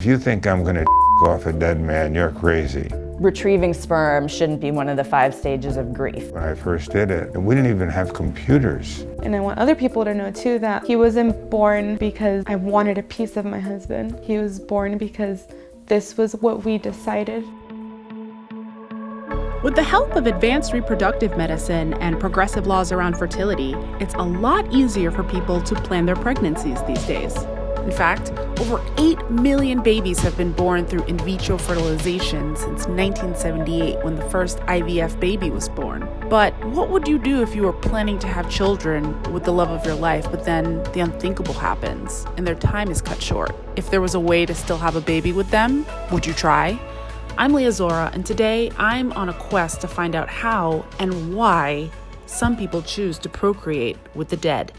If you think I'm gonna off a dead man, you're crazy. Retrieving sperm shouldn't be one of the 5 stages of grief. When I first did it, we didn't even have computers. And I want other people to know too that he wasn't born because I wanted a piece of my husband. He was born because this was what we decided. With the help of advanced reproductive medicine and progressive laws around fertility, it's a lot easier for people to plan their pregnancies these days. In fact, over 8 million babies have been born through in vitro fertilization since 1978, when the first IVF baby was born. But what would you do if you were planning to have children with the love of your life, but then the unthinkable happens and their time is cut short? If there was a way to still have a baby with them, would you try? I'm Leah Zora, and today I'm on a quest to find out how and why some people choose to procreate with the dead.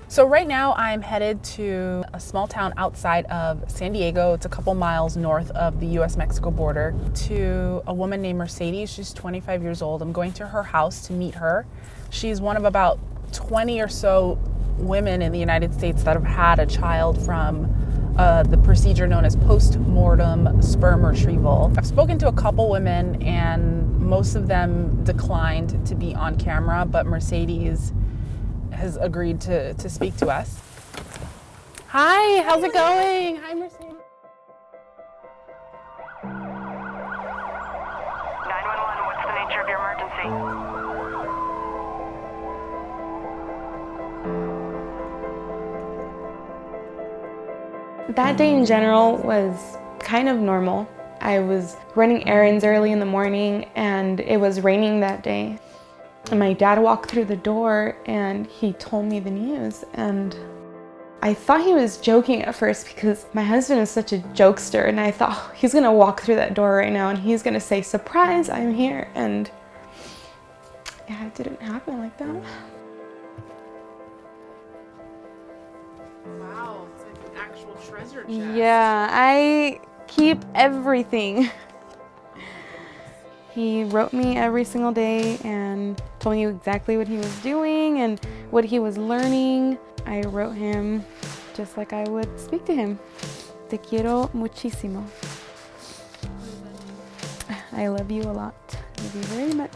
So right now I'm headed to a small town outside of San Diego. It's a couple miles north of the US-Mexico border, to a woman named Mercedes. She's 25 years old. I'm going to her house to meet her. She's one of about 20 or so women in the United States that have had a child from the procedure known as postmortem sperm retrieval. I've spoken to a couple women and most of them declined to be on camera, but Mercedes has agreed to speak to us. Hi, how's it going? Hi, Mercedes. 911, what's the nature of your emergency? That day in general was kind of normal. I was running errands early in the morning and it was raining that day. And my dad walked through the door and he told me the news, and I thought he was joking at first because my husband is such a jokester, and I thought, oh, he's gonna walk through that door right now and he's gonna say, "Surprise, I'm here." And yeah, it didn't happen like that. Wow, it's like an actual treasure chest. Yeah, I keep everything. He wrote me every single day and told me exactly what he was doing and what he was learning. I wrote him just like I would speak to him. Te quiero muchísimo. I love you a lot. Love you very much.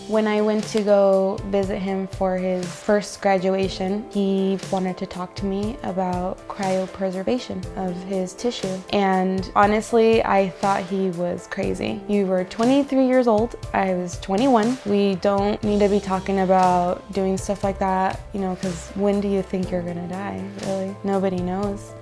When I went to go visit him for his first graduation, he wanted to talk to me about cryopreservation of his tissue. And honestly, I thought he was crazy. You were 23 years old, I was 21. We don't need to be talking about doing stuff like that, you know, because when do you think you're gonna die, really? Nobody knows.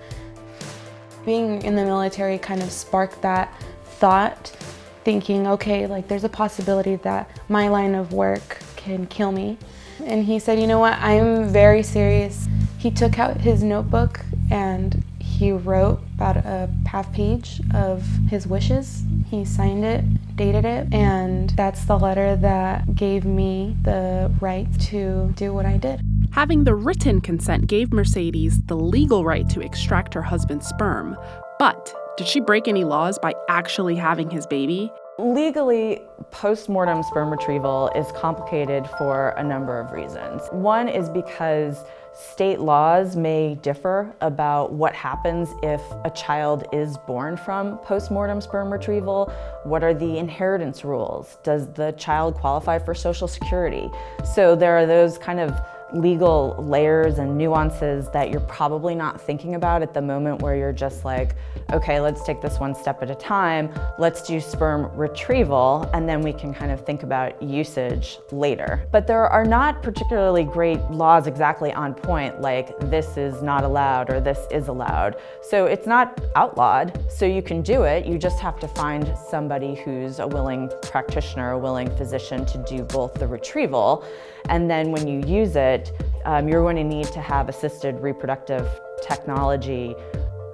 Being in the military kind of sparked that thought, thinking, okay, like there's a possibility that my line of work can kill me. And he said, you know what, I'm very serious. He took out his notebook and he wrote about a half page of his wishes. He signed it, dated it, and that's the letter that gave me the right to do what I did. Having the written consent gave Mercedes the legal right to extract her husband's sperm, but did she break any laws by actually having his baby? Legally, postmortem sperm retrieval is complicated for a number of reasons. One is because state laws may differ about what happens if a child is born from postmortem sperm retrieval. What are the inheritance rules? Does the child qualify for Social Security? So there are those kind of legal layers and nuances that you're probably not thinking about at the moment, where you're just like, okay, let's take this one step at a time. Let's do sperm retrieval, and then we can kind of think about usage later. But there are not particularly great laws exactly on point, like this is not allowed or this is allowed. So it's not outlawed, so you can do it. You just have to find somebody who's a willing practitioner, a willing physician to do both the retrieval, and then when you use it, you're going to need to have assisted reproductive technology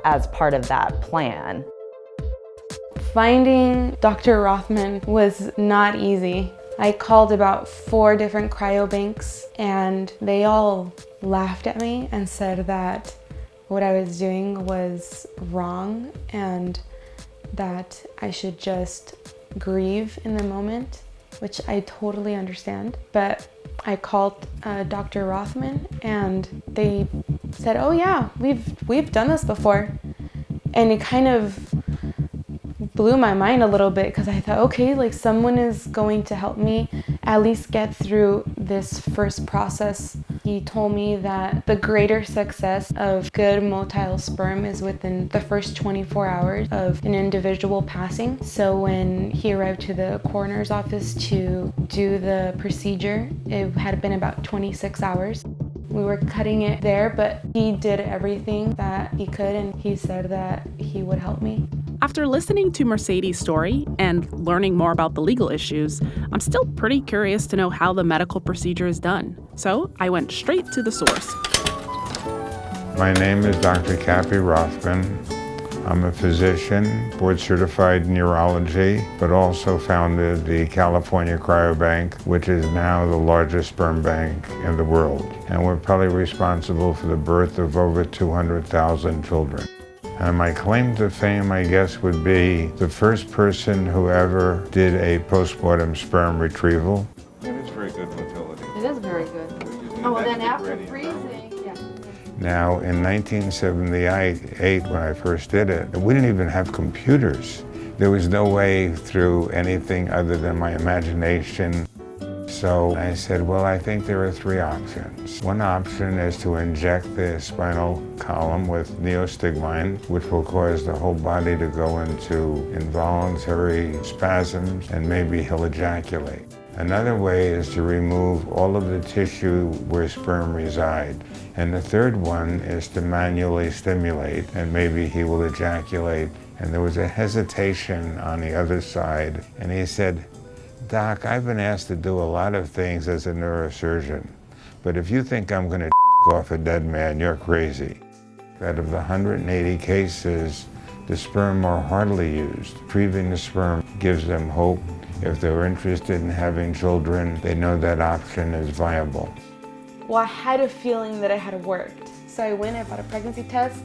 as part of that plan. Finding Dr. Rothman was not easy. I called about 4 different cryobanks and they all laughed at me and said that what I was doing was wrong and that I should just grieve in the moment, which I totally understand. But I called Dr. Rothman and they said, oh yeah, we've done this before. And it kind of blew my mind a little bit because I thought, okay, like someone is going to help me at least get through this first process. He told me that the greater success of good motile sperm is within the first 24 hours of an individual passing. So when he arrived to the coroner's office to do the procedure, it had been about 26 hours. We were cutting it there, but he did everything that he could, and he said that he would help me. After listening to Mercedes' story and learning more about the legal issues, I'm still pretty curious to know how the medical procedure is done. So I went straight to the source. My name is Dr. Cappy Rothman. I'm a physician, board-certified in urology, but also founded the California Cryobank, which is now the largest sperm bank in the world. And we're probably responsible for the birth of over 200,000 children. And my claim to fame, I guess, would be the first person who ever did a postmortem sperm retrieval. It is very good fertility. It is very good. Oh, well then after freezing, yeah. Now, in 1978, when I first did it, we didn't even have computers. There was no way through anything other than my imagination. So I said, well, I think there are three options. One option is to inject the spinal column with neostigmine, which will cause the whole body to go into involuntary spasms, and maybe he'll ejaculate. Another way is to remove all of the tissue where sperm reside. And the third one is to manually stimulate, and maybe he will ejaculate. And there was a hesitation on the other side, and he said, Doc, I've been asked to do a lot of things as a neurosurgeon, but if you think I'm going to off a dead man, you're crazy. Out of the 180 cases, the sperm are hardly used. Retrieving the sperm gives them hope. If they're interested in having children, they know that option is viable. Well, I had a feeling that it had worked. So I went and bought a pregnancy test,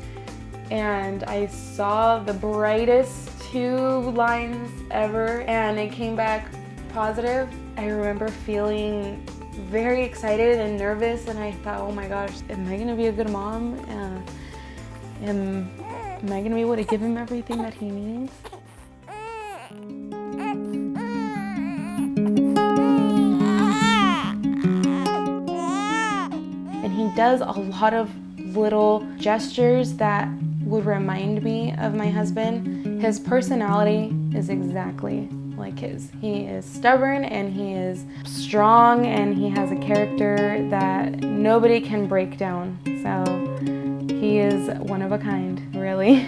and I saw the brightest 2 lines ever, and it came back positive. I remember feeling very excited and nervous, and I thought, oh my gosh, am I gonna be a good mom? Am I gonna be able to give him everything that he needs? And he does a lot of little gestures that would remind me of my husband. His personality is exactly like his. He is stubborn, and he is strong, and he has a character that nobody can break down. So he is one of a kind, really.